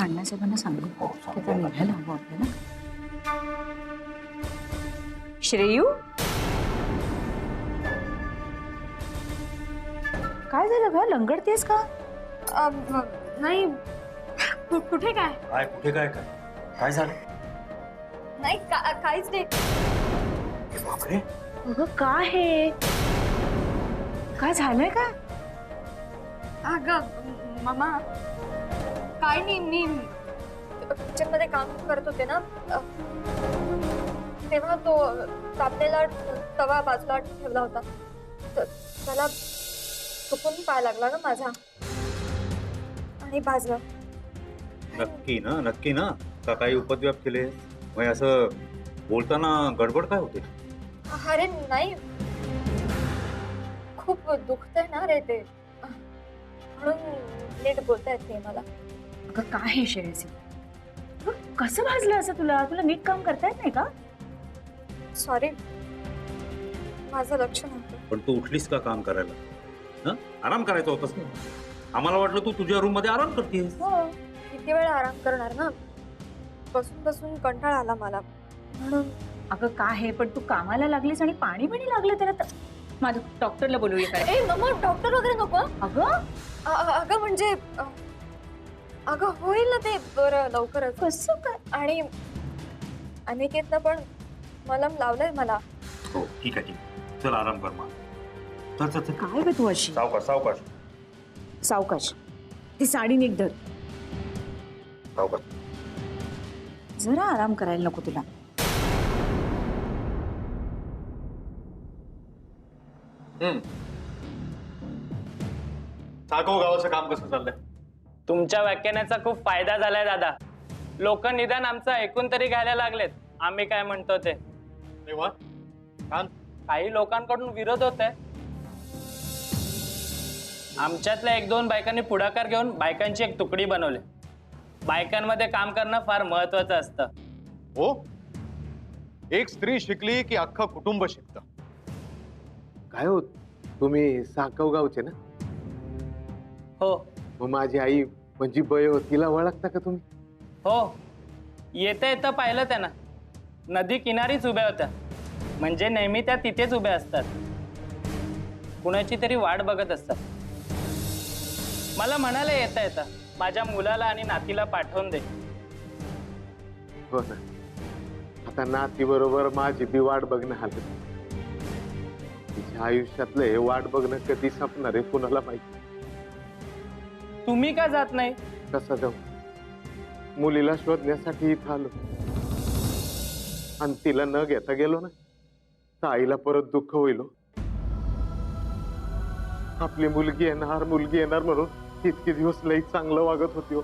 आपण अण्णासाहेबांना सांगू की आता निघायला हवं आपल्याला. श्रेयू, काय झालं ग? लंगडतेस का? नाही. कुठे काय? काय कुठे काय काय काय झालं? नाही काहीच नाही. बापरे, अगं काय हे? काय झालंय का? अगं मामा, काय नाही, मी किचन मध्ये काम करत होते ना, तेव्हा तो तापलेला तवा बाजूला ठेवला होता. त्याला चुकून पाय लागला ना माझा आणि भाजला. नक्की ना का काही उपद्व्याप केले? मग असं बोलताना गडबड काय होते? अरे नाही, खूप दुखतंय ना रे ते, म्हणून नीट बोलता येत नाही मला. अगं काय हे श्रेयसी? कसं भाजलं असं तुला? तुला नीट काम करता येत नाही का? सॉरी, माझं लक्ष नव्हतं. पण तू उठलीस का काम करायला? हं? आराम करायचा होतास ना. आम्हाला वाटलं तू तुझ्या रूम मध्ये आराम करतेस. हो, किती वेळ आराम करणार ना, बसून बसून कंटाळा आला मला म्हणून. अगं काय हे, पण तू कामाला लागलीस आणि पाणी बिणी लागलं तर आता माझं डॉक्टरला बोलवूया काय? ए मम्मा, डॉक्टर वगैरे नको. अगं अगं म्हणजे अगं होईल ना ते बरं लवकरच. कसं काय? आणि अनिकेतनं पण मलम लावलंय मला. हो ठीक आहे चल आराम कर मग. चल चल चल. काय ग तू अशी? सावकाश सावकाश सावकाश, ती साडी नीट धर. सावकाश. जरा आराम करायला नको तुला? साखव गावाचं काम कसं चाललंय? तुमच्या व्याख्यानाचा खूप फायदा झालाय दादा. लोक निदान आमचं ऐकून तरी घ्यायला लागलेत आम्ही काय म्हणतो ते. काही लोकांकडून विरोध होत आहे. आमच्यातल्या 1-2 बायकांनी पुढाकार घेऊन बायकांची एक तुकडी बनवली. बायकांमध्ये काम करणं फार महत्वाचं असतं. हो, एक स्त्री शिकली की अख्खं कुटुंब शिकतं. काय होत, तुम्ही साकव गावचे ना? हो मग माझी आई म्हणजे बयो, तिला ओळखता का तुम्ही? हो, येता येता पाहिलं त्यांना. नदी किनारीच उभ्या होत्या, म्हणजे नेहमी त्या तिथेच उभ्या असतात. कुणाची तरी वाट बघत असतात. मला म्हणाले येता येता माझ्या मुलाला आणि नातीला पाठवून दे. हो ना, आता नाती बरोबर माझी बी वाट बघणं आलं. तिच्या आयुष्यातलं हे वाट बघणं कधी संपणार आहे कुणाला माहिती. तुम्ही का जात नाही? कसं जाऊ? मुलीला शोधण्यासाठी इथं आलो आणि तिला न घेता गेलो ना तर आईला परत दुःख होईल. आपली मुलगी येणार म्हणून इतके दिवस लई चांगलं वागत होती हो.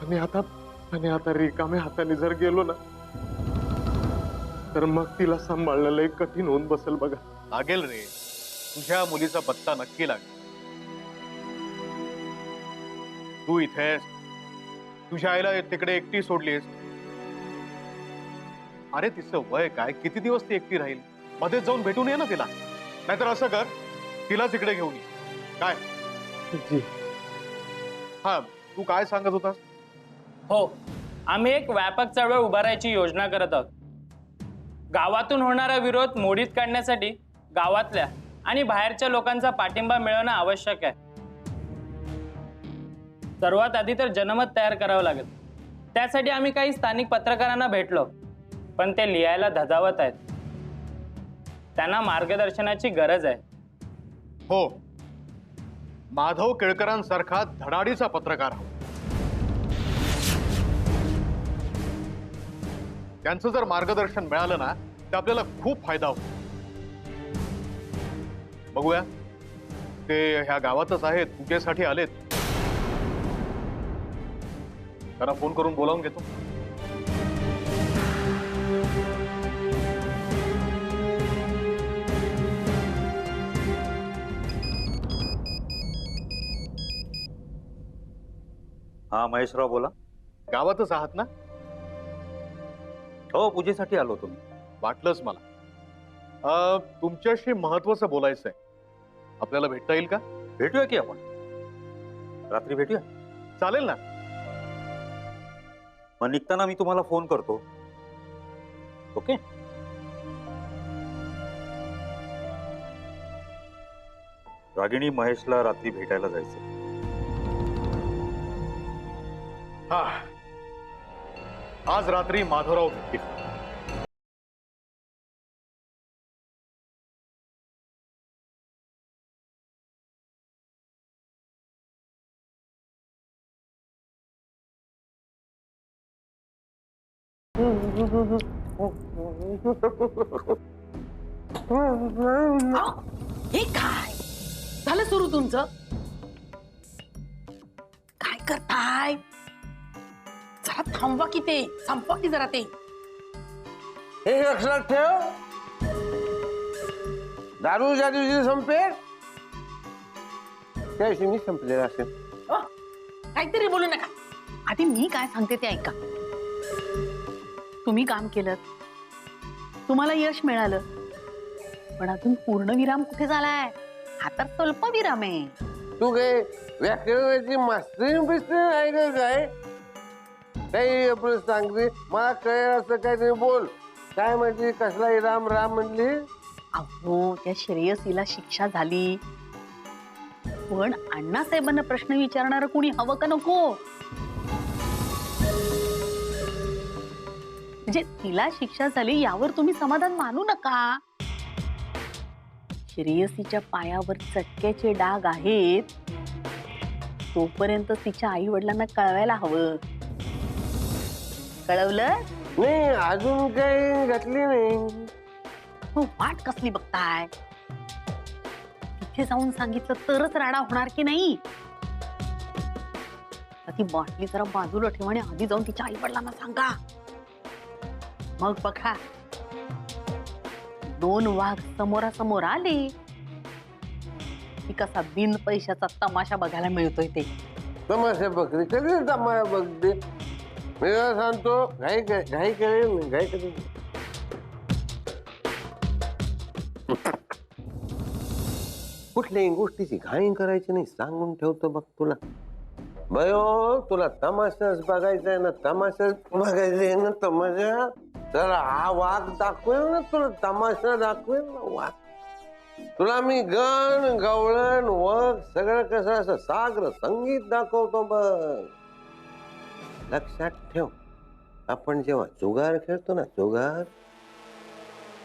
आणि आता रिकाम्या हाताने जर गेलो ना तर मग तिला सांभाळणं लई कठीण होऊन बसेल बघा. लागेल रे, तुझ्या मुलीचा पत्ता नक्की लागेल. तू इथेस, तुझ्या आईला तिकडे एकटी सोडलीस. अरे तिचं वय काय, किती दिवस ती एकटी राहील? मध्येच जाऊन भेटून ये ना तिला. नाहीतर असं कर, तिलाच इकडे घेऊन ये. काय? जी. हा, तू काय सांगत होतास? हो, आम्ही एक व्यापक चळवळ उभारायची योजना करत आहोत. गावातून होणारा विरोध मोडीत काढण्यासाठी गावातल्या आणि बाहेरच्या लोकांचा पाठिंबा मिळवणं आवश्यक आहे. सर्वात आधी तर जनमत तयार करावं लागेल. त्यासाठी आम्ही काही स्थानिक पत्रकारांना भेटलो, पण ते लिहायला धजावत आहेत. त्यांना मार्गदर्शनाची गरज आहे. हो, माधव केळकरांसारखा धडाडीचा पत्रकार हवा. त्यांचं जर मार्गदर्शन मिळालं ना तर आपल्याला खूप फायदा होतो. बघूया, ते ह्या गावातच आहेत, पूजेसाठी आलेत. त्यांना फोन करून बोलावून घेतो. हा महेशराव बोला. गावातच आहात ना? हो, पूजेसाठी आलो तुम्ही. वाटलंच मला. तुमच्याशी महत्वाचं बोलायचंय. आपल्याला भेटता येईल का? भेटूया की आपण रात्री भेटूया. चालेल ना? मग निघताना मी तुम्हाला फोन करतो. ओके? रागिणी, महेशला रात्री भेटायला जायचं. हा, आज रात्री माधवराव भेटतील. हे काय झालं सुरू तुमचं? काय करताय? जरा थांबवा की ते, संपवा की जरा ते. हे लक्षात ठेव, दारू ज्या दिवशी संपेल त्या दिवशी मी संपलेला असेल. काहीतरी बोलू नका. आधी मी काय सांगते ते ऐका. तुम्ही काम केलं, तुम्हाला यश मिळालं, पण अजून पूर्णविराम कुठे झालाय? हा तर स्वल्प विराम आहे. तू काय व्याकरणाची मास्टरी बिस्टरी आहे का काय? काही आपलं सांगते, मला कळेल असं काहीतरी बोल. काय म्हणली? कसला राम राम म्हणली? अहो, त्या श्रेयसीला शिक्षा झाली, पण अण्णासाहेबांना प्रश्न विचारणार कोणी हवं का नको? म्हणजे तिला शिक्षा झाली यावर तुम्ही समाधान मानू नका. श्रेयसीच्या पायावर चटक्याचे डाग आहेत, तोपर्यंत तिच्या आई वडिलांना कळवायला हवं. कळवलं? नाही, अजून काही घातली नाही. मग वाट कसली बघताय? तिथे जाऊन सांगितलं तरच राडा होणार की नाही? ती बाटली जरा बाजूला ठेवा आणि आधी जाऊन तिच्या आई वडिलांना सांगा. मग बघा, 2 वाघ समोरासमोर आले की कसा बिन पैशाचा तमाशा बघायला मिळतोय ते. तमाशा बघते, कधी तमाशा बघते? मी सांगतो, घाई करेल, घाई करेल. कुठल्याही गोष्टीची घाई करायची नाही, सांगून ठेवतो बघ तुला. बयो, तुला तमाशाच बघायचा आहे ना, तमाशाच बघायचा आहे ना, तमाशा. तर हा वाघ दाखवेल ना तुला, तमाशा दाखवेल ना वाघ. तुला मी गण गवळण वग सगळं कसं असं सागर संगीत दाखवतो बघ. लक्षात ठेव, आपण जेव्हा जुगार खेळतो ना, जुगार,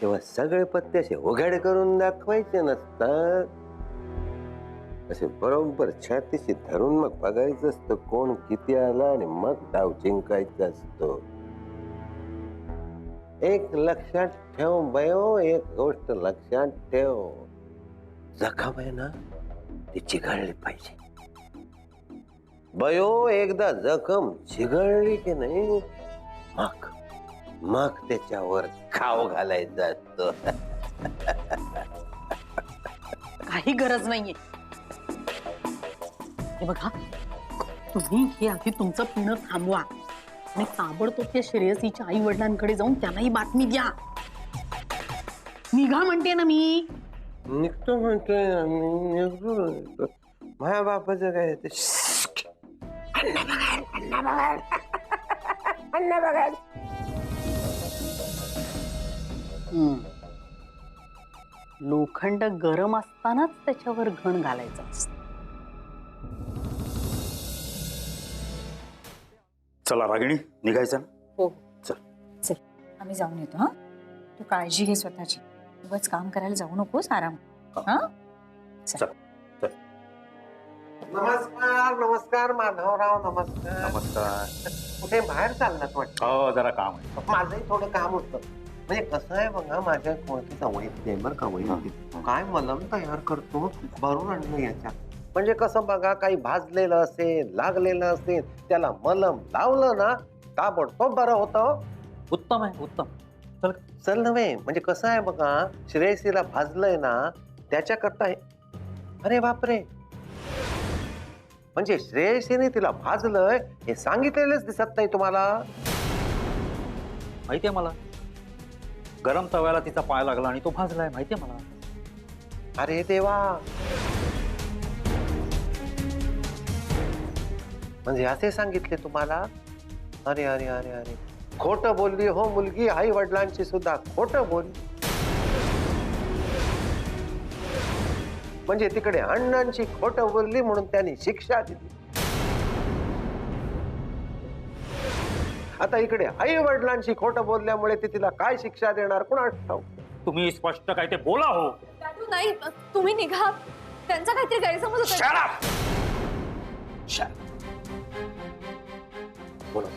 तेव्हा सगळे पत्ते असे उघड करून दाखवायचे नसतात. असे बरोबर छातीशी धरून मग बघायचं असतं कोण किती आला आणि मग डाव जिंकायचा असतो. एक लक्षात ठेव बयो, एक गोष्ट लक्षात ठेव, जखम आहे ना ती चिघळली पाहिजे बयो. एकदा जखम चिघळली की नाही, मग त्याच्यावर खाव घालायचा असतो. काही गरज नाहीये. हे बघा, तुम्ही हे आधी तुमचं पिणं थांबवा आणि ताबडतोब त्या श्रेयसीच्या आई वडिलांकडे जाऊन त्यांनाही बातमी द्या. निघा म्हणते ना मी. निघतो म्हणतोय निघतो. माझ्या बापाचं काय ते लोखंड गरम असतानाच त्याच्यावर घण घालायचं असतं. चला रागिणी, निघायचं ना? हो, चल. चल आम्ही जाऊन येतो. हा, तू काळजी घे स्वतःची. उगाच काम करायला जाऊ नकोस, आराम. हा, चल. नमस्कार नमस्कार माधवराव, नमस्कार. नमस्कार. कुठे बाहेर चाललात वाटतं? हो, जरा काम आहे. माझंही थोडं काम होतं. म्हणजे कसं आहे बघा, माझ्या कोणतीचा वैद्य आहे बरं का, वैद्य काय मलम तयार करतो, भरून आणलं याच्यात. म्हणजे कसं बघा, काही भाजलेलं असेल, लागलेलं असेल, त्याला मलम लावलं ना, ताबडतोब बरं होतं. उत्तम आहे, उत्तम. चल. चल नव्हे, म्हणजे कसं आहे बघा, श्रेयसीला भाजलंय ना, त्याच्याकरता अरे बापरे, म्हणजे श्रेयसीने तिला भाजलंय हे सांगितलेलंच दिसत नाही तुम्हाला? माहितीये मला, गरम तव्याला तिचा पाय लागला आणि तो भाजलाय, माहितीये मला. अरे देवा, म्हणजे असे सांगितले तुम्हाला? अरे अरे अरे अरे खोटं बोलली हो मुलगी, आई वडिलांची सुद्धा खोटं बोलली. म्हणजे तिकडे अण्णांची खोटं बोलली म्हणून त्यांनी शिक्षा दिली. आता इकडे आई वडिलांची खोटं बोलल्यामुळे ते तिला काय शिक्षा देणार कुणास ठाऊक. तुम्ही स्पष्ट काय ते बोला हो. दादू नाही, तुम्ही निघा. त्यांचा काहीतरी गैरसमज होता. Shut up! बोला.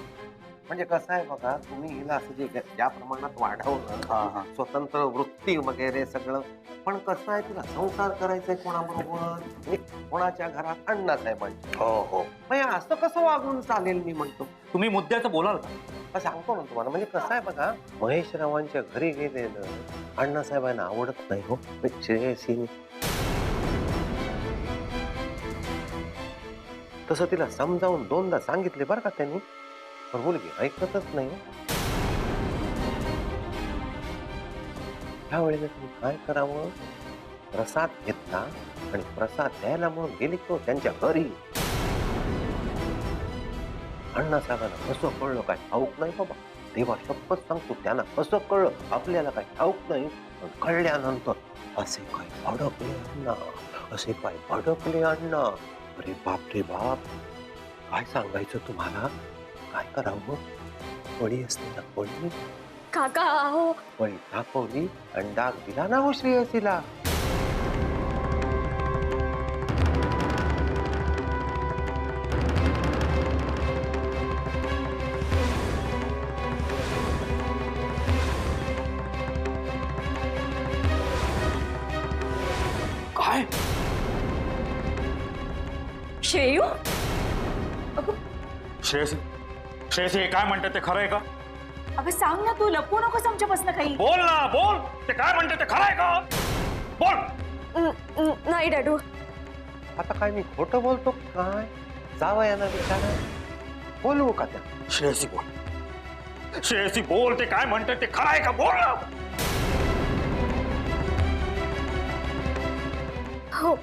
म्हणजे कसं आहे बघा, तुम्ही हिला असं जे ज्या प्रमाणात वाढवलं, स्वतंत्र वृत्ती वगैरे सगळं, पण कसं आहे तिला संसार करायचंय कोणाबरोबर, कोणाच्या घरात अण्णासाहेबांची. हो हो. म्हणजे असं कसं वागून चालेल मी म्हणतो. तुम्ही मुद्द्याचं बोलाल का? सांगतो ना तुम्हाला. म्हणजे कसं आहे बघा, महेश रावांच्या घरी गेलेलं अण्णासाहेबांना आवडत नाही हो. श्रेयसीने तसं तिला समजावून 2दा सांगितले बरं का त्यांनी, पण मुलगी ऐकतच नाही. त्यावेळेला तुम्ही काय करावं, प्रसाद घेतला आणि प्रसाद द्यायला म्हणून गेली तो त्यांच्या घरी. अण्णासाहेबांना कसं कळलं काय ठाऊक नाही बाबा, तेव्हा शपथ सांगतो त्यांना कसं कळलं आपल्याला काय ठाऊक नाही, पण कळल्यानंतर असे काय भडकले अण्णा, असे काय भडकले अण्णा. अरे बाप रे बाप, काय सांगायचं तुम्हाला. काय करावं, पळी असते ना पळी, काका अहो. पळी दाखवली आणि डाग दिला ना हो श्रेयसीला. काय श्रेयू, श्रेयसी, श्रेयसी हे काय म्हणतात ते खरं आहे का? अगं सांग ना, तू लपवू नकोस आमच्यापासून काही. बोल ना बोल, ते काय म्हणतात ते खरं आहे का? बोल. नाही डॅडू. आता काय मी खोटं बोलतो काय? जावं यांना विचारा, बोलवू का त्या? श्रेयसी बोल, श्रेयसी बोल, ते काय म्हणतात ते खरं आहे का? बोल ना. हो.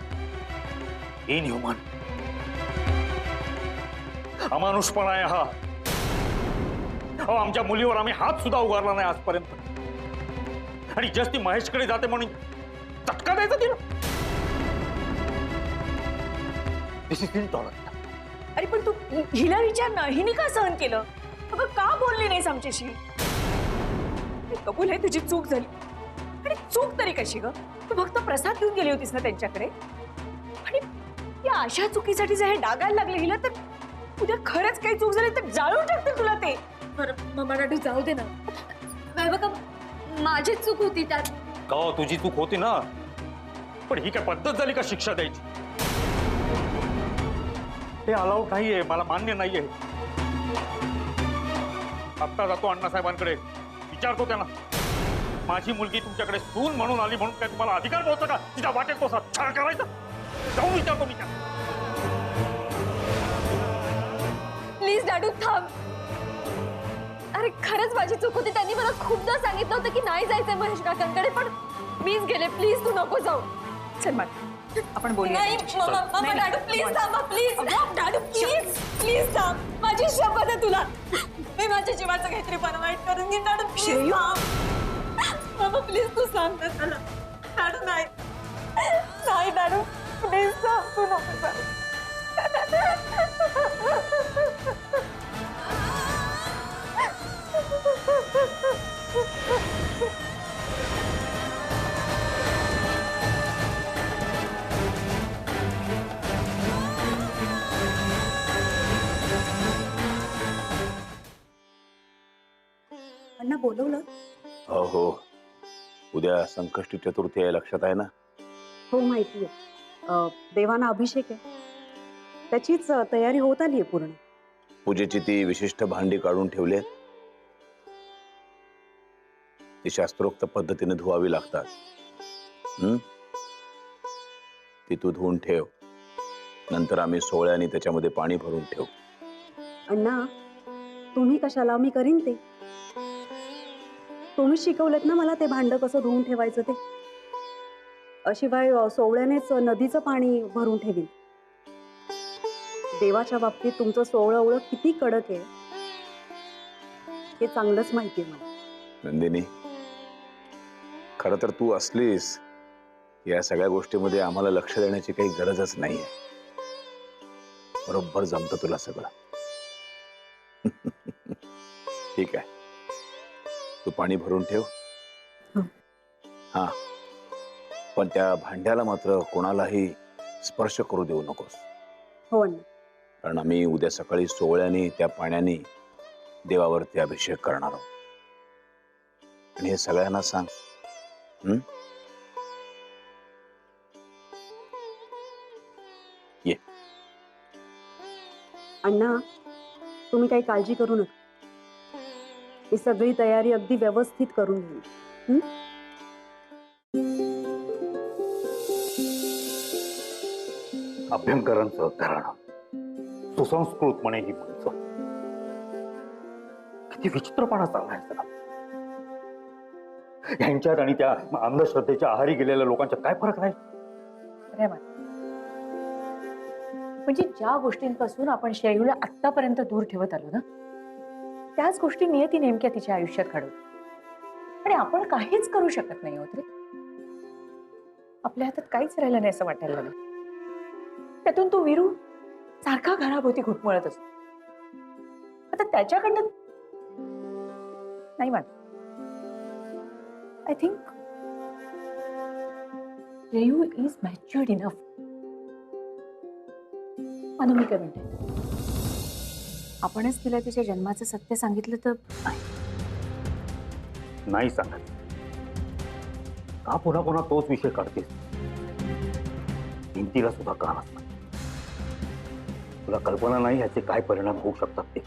इनह्युमन, अमानुषपणा आहे हा. अहो, आमच्या मुलीवर आम्ही हात सुद्धा उगारला नाही आजपर्यंत, आणि जस्ट ती महेशकडे जाते म्हणून चटका द्यायचा तिला. दिस इज इनटॉलरंट. अरे पण तू हिला विचार ना, हिने का सहन केलं? अगं का बोलली नाहीस आमच्याशी? कबूल आहे तुझी चूक झाली, आणि चूक तरी कशी ग? तू फक्त प्रसाद घेऊन गेली होतीस ना त्यांच्याकडे, आणि या अशा चुकीसाठी जर हे डागायला लागले हिला, तर उद्या खरंच काही चूक झाली तर जाळून टाकतील तुला ते. बरं मम्मा डॅडू जाऊ दे ना. नाही बघा, माझी चूक होती त्यात. का हो, तुझी चूक होती ना, पण ही काय पद्धत झाली का शिक्षा द्यायची? हे अलाउड नाहीये, मला मान्य नाहीये. आत्ता जातो अण्णासाहेबांकडे, विचारतो त्यांना, माझी मुलगी तुमच्याकडे सून म्हणून आली म्हणून काय तुम्हाला अधिकार पोहोचतो का तिच्या वाटेत तो छान करायचा? जाऊन विचारतो मी त्यांना. प्लीज डॅडू थांब. अरे खरंच माझी चूक होती. त्यांनी मला खूपदा सांगितलं होतं की नाही जायचंय महेश काकांकडे, पण मीच गेले. प्लीज तू नको जाऊ. चल मग आपण बोलूया. नाही मम्मा डॅडू प्लीज थांबा. प्लीज डॅडू प्लीज प्लीज थांब. माझी शपथ आहे तुला, मी माझ्या जीवाचं काहीतरी बनवाईट करून घेईन. डॅडू प्लीज मम्मा प्लीज तू सांग ना त्याला. डॅडू नाही नाही डॅडू प्लीज थांब. तू नको जाऊ. अण्णा बोलवलं? हो हो, उद्या संकष्टी चतुर्थी आहे, लक्षात आहे ना? हो माहिती आहे. देवाना अभिषेक आहे, त्याचीच तयारी होत आली आहे पूर्ण. पूजेची ती विशिष्ट भांडी काढून ठेवली आहेत, ती शास्त्रोक्त पद्धतीने धुवावी लागतात. ती तू धुवून ठेव, नंतर आम्ही सोहळ्याने त्याच्यामध्ये पाणी भरून ठेवू. अण्णा तुम्ही कशाला, मी करीन ते. तुम्ही शिकवलेत ना मला ते भांड कसं धुवून ठेवायचं ते. शिवाय सोवळ्यानेच नदीचं पाणी भरून ठेवीन. देवाच्या बाबतीत तुमचं सोवळं ओळख किती कडक आहे हे चांगलंच माहितीये मला. नंदिनी, खर तर तू असलीस या सगळ्या गोष्टीमध्ये आम्हाला लक्ष देण्याची काही गरजच नाहीये. बरोबर जमतं तुला सगळं. ठीक आहे, तू पाणी भरून ठेव. हा, पण त्या भांड्याला मात्र कोणालाही स्पर्श करू देऊ नकोस. हो अण्णा. कारण आम्ही उद्या सकाळी सोहळ्याने त्या पाण्याने देवावरती अभिषेक करणार आहोत. आणि हे सगळ्यांना सांग. ये. अण्णा, तुम्ही काही काळजी करू नका. ही सगळी तयारी अगदी व्यवस्थित करून घेईन. अभ्यंकरांचं घराणं, सुसंस्कृतपणे ही माणसं, किती विचित्रपणा चाललाय सगळा. यांच्यात आणि त्या अंधश्रद्धेच्या आहारी गेलेल्या लोकांच्या काय फरक नाही. म्हणजे ज्या गोष्टींपासून आपण श्रेयूला आतापर्यंत दूर ठेवत आलो ना, त्याच गोष्टी नियती नेमक्या तिच्या आयुष्यात घडवते. आणि आपण काहीच करू शकत नाही होत रे. आपल्या हातात काहीच राहिलं नाही असं वाटायला लागलं. त्यातून तो वीरू सारखा घराभोवती घुटमळत असतो. आता त्याच्याकडनं नाही वाटत. I think Shreyu is matured enough. आणि मी काय म्हणते, आपणच तिला तिच्या जन्माचं सत्य सांगितलं तर नाही सांगत. का पुन्हा पुन्हा तोच विषय काढतेस? भिंतीला सुद्धा कानच नाही. तुला कल्पना नाही याचे काय परिणाम होऊ शकतात ते.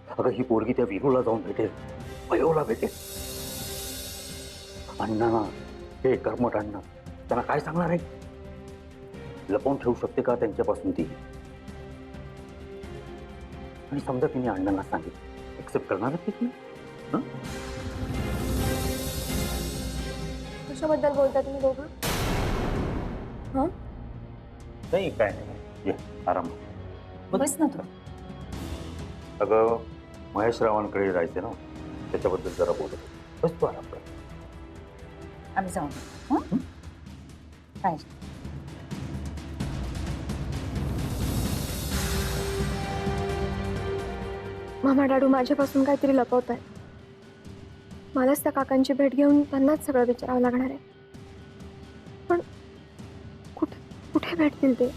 अगं, ही पोरगी त्या वीरूला जाऊन भेटेल, वयोला भेटेल. अण्णा, हे कर्मठ अण्णा, त्यांना काय सांगणार आहे? लपवून ठेवू शकते का त्यांच्यापासून ती? आणि समजा तिने अण्णांना सांगितलं, एक्सेप्ट करणार ती? कशाबद्दल बोलता तुम्ही दोघं? नाही, काय नाही. ये, आराम. बस ना तू. अगं, महेश रावांकडे जायचे ना, त्याच्याबद्दल जरा बोलत होतो. बस तू आराम कर. आम्ही जाऊन काय मामा डाडू माझ्यापासून काहीतरी लपवत आहे. मलाच त्या काकांची भेट घेऊन त्यांनाच सगळं विचारावं लागणार आहे. पण कुठे कुठे भेटतील ते?